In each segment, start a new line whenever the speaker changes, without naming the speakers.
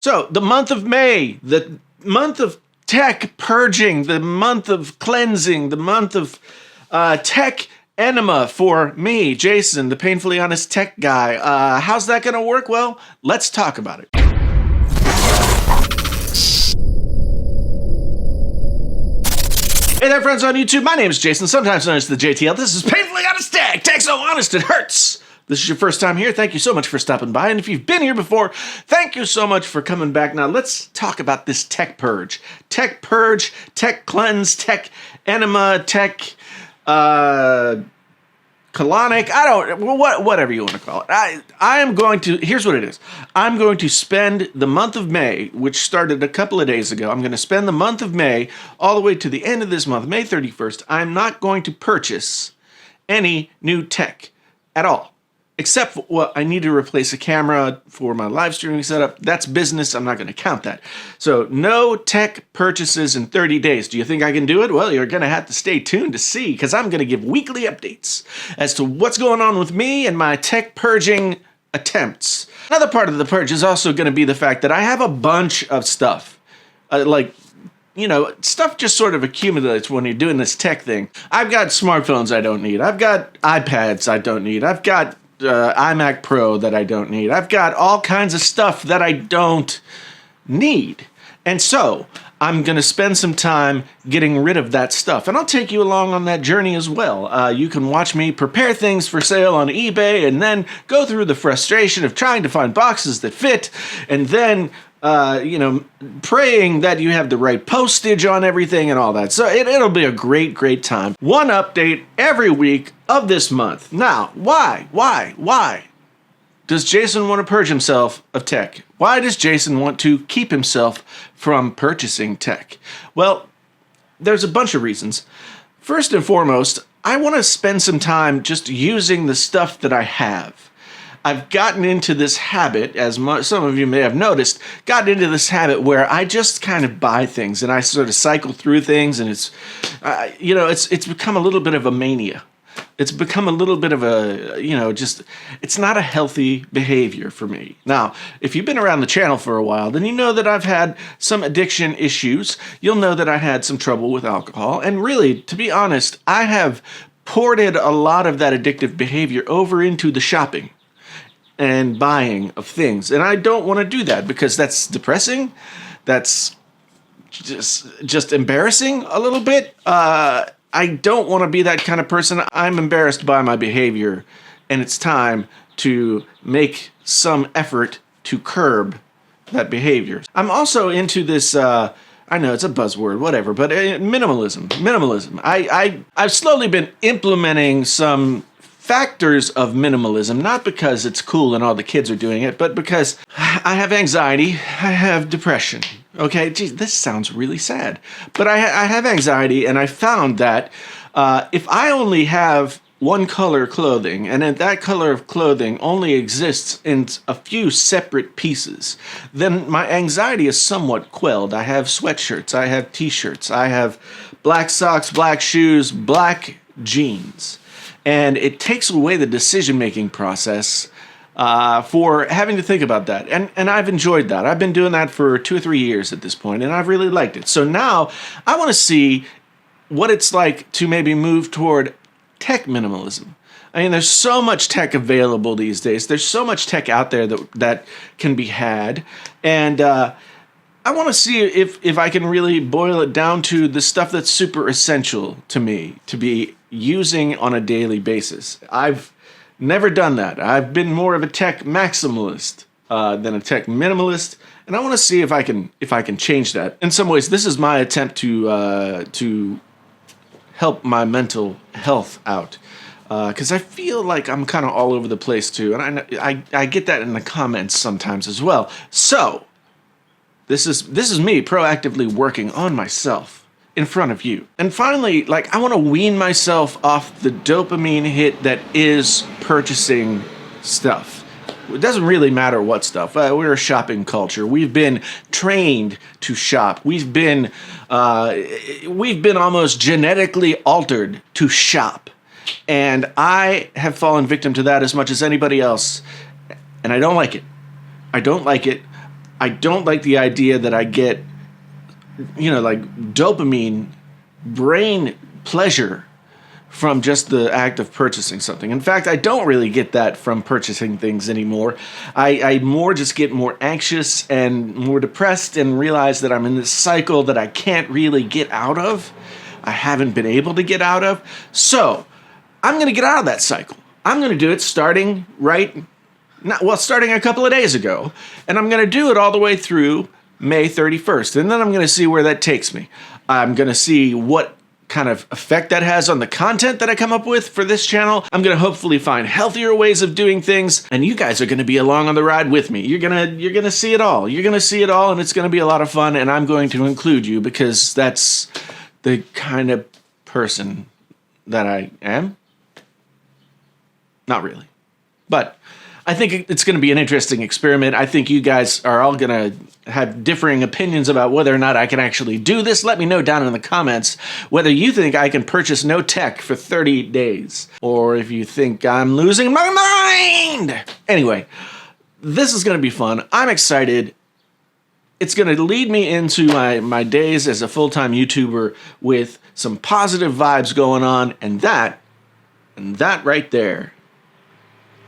So, the month of May, the month of tech purging, the month of cleansing, the month of tech enema for me, Jason, the painfully honest tech guy. How's that going to work? Well, let's talk about it. Hey there, friends on YouTube. My name is Jason, sometimes known as the JTL. This is Painfully Honest Tech. Tech so honest it hurts. This is your first time here. Thank you so much for stopping by. And if you've been here before, thank you so much for coming back. Now, let's talk about this tech purge. Tech purge, tech cleanse, tech enema, tech colonic. Whatever you want to call it. I am going to, here's what it is. I'm going to spend the month of May, which started a couple of days ago. I'm going to spend the month of May all the way to the end of this month, May 31st. I'm not going to purchase any new tech at all. Except for what I need to replace a camera for my live streaming setup. That's business. I'm not going to count that. So no tech purchases in 30 days. Do you think I can do it? Well, you're going to have to stay tuned to see, because I'm going to give weekly updates as to what's going on with me and my tech purging attempts. Another part of the purge is also going to be the fact that I have a bunch of stuff. Stuff just sort of accumulates when you're doing this tech thing. I've got smartphones I don't need. I've got iPads I don't need. I've got iMac Pro that I don't need. I've got all kinds of stuff that I don't need. And so I'm going to spend some time getting rid of that stuff. And I'll take you along on that journey as well. You can watch me prepare things for sale on eBay and then go through the frustration of trying to find boxes that fit, and then praying that you have the right postage on everything and all that. So it'll be a great, great time. One update every week of this month. Now, why does Jason want to purge himself of tech? Why does Jason want to keep himself from purchasing tech? Well, there's a bunch of reasons. First and foremost, I want to spend some time just using the stuff that I have. I've gotten into this habit, as some of you may have noticed, where I just kind of buy things and I sort of cycle through things, and it's become a little bit of a mania. It's become a little bit of it's not a healthy behavior for me. Now, if you've been around the channel for a while, then you know that I've had some addiction issues. You'll know that I had some trouble with alcohol. And really, to be honest, I have ported a lot of that addictive behavior over into the shopping and buying of things. And I don't want to do that because that's depressing. That's just embarrassing a little bit. I don't want to be that kind of person. I'm embarrassed by my behavior, and it's time to make some effort to curb that behavior. I'm also into this, I know it's a buzzword, whatever, but minimalism. I've slowly been implementing some factors of minimalism, not because it's cool and all the kids are doing it, but because I have anxiety, I have depression. Okay, geez, this sounds really sad, but I have anxiety, and I found that if I only have one color clothing, and that color of clothing only exists in a few separate pieces, then my anxiety is somewhat quelled. I have sweatshirts, I have t-shirts, I have black socks, black shoes, black jeans. And it takes away the decision-making process for having to think about that. And I've enjoyed that. I've been doing that for 2 or 3 years at this point, and I've really liked it. So now I want to see what it's like to maybe move toward tech minimalism. I mean, there's so much tech available these days. There's so much tech out there that can be had. And I want to see if I can really boil it down to the stuff that's super essential to me to be using on a daily basis. I've never done that. I've been more of a tech maximalist than a tech minimalist, and I want to see if I can change that. In some ways, this is my attempt to help my mental health out, because I feel like I'm kind of all over the place too, and I get that in the comments sometimes as well. So this is me proactively working on myself in front of you. And finally, I want to wean myself off the dopamine hit that is purchasing stuff. It doesn't really matter what stuff. We're a shopping culture. We've been trained to shop. We've been almost genetically altered to shop. And I have fallen victim to that as much as anybody else. And I don't like it. I don't like the idea that I get, like dopamine, brain pleasure from just the act of purchasing something. In fact, I don't really get that from purchasing things anymore. I more just get more anxious and more depressed and realize that I'm in this cycle that I can't really get out of. I haven't been able to get out of. So I'm going to get out of that cycle. I'm going to do it starting a couple of days ago. And I'm going to do it all the way through May 31st. And then I'm going to see where that takes me. I'm going to see what kind of effect that has on the content that I come up with for this channel. I'm going to hopefully find healthier ways of doing things, and you guys are going to be along on the ride with me. You're going to see it all. You're going to see it all, and it's going to be a lot of fun, and I'm going to include you because that's the kind of person that I am. Not really. But I think it's going to be an interesting experiment. I think you guys are all going to have differing opinions about whether or not I can actually do this. Let me know down in the comments whether you think I can purchase no tech for 30 days, or if you think I'm losing my mind. Anyway, this is going to be fun. I'm excited. It's going to lead me into my days as a full-time YouTuber with some positive vibes going on, and that right there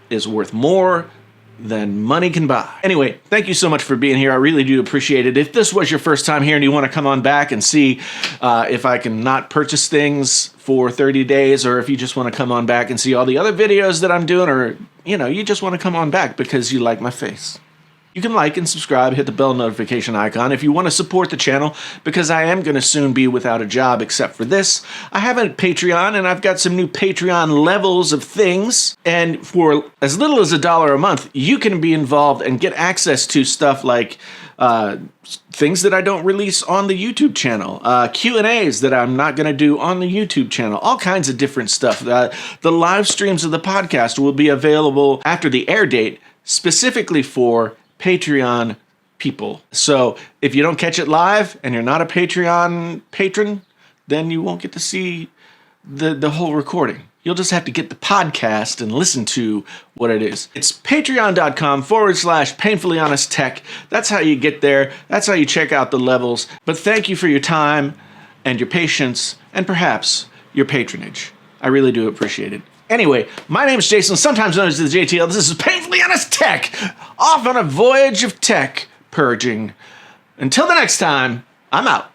is worth more than money can buy. Anyway, thank you so much for being here. I really do appreciate it. If this was your first time here and you want to come on back and see if I can not purchase things for 30 days, or if you just want to come on back and see all the other videos that I'm doing, or, you just want to come on back because you like my face, you can like and subscribe, hit the bell notification icon if you want to support the channel, because I am going to soon be without a job except for this. I have a Patreon, and I've got some new Patreon levels of things, and for as little as $1 a month, you can be involved and get access to stuff like things that I don't release on the YouTube channel, Q&As that I'm not going to do on the YouTube channel, all kinds of different stuff. The live streams of the podcast will be available after the air date, specifically for Patreon people. So if you don't catch it live and you're not a Patreon patron, then you won't get to see the whole recording. You'll just have to get the podcast and listen to what it is. It's patreon.com/painfullyhonesttech. That's how you get there. That's how you check out the levels. But thank you for your time and your patience and perhaps your patronage. I really do appreciate it. Anyway, my name is Jason, sometimes known as the JTL. This is Painfully Honest Tech, off on a voyage of tech purging. Until the next time, I'm out.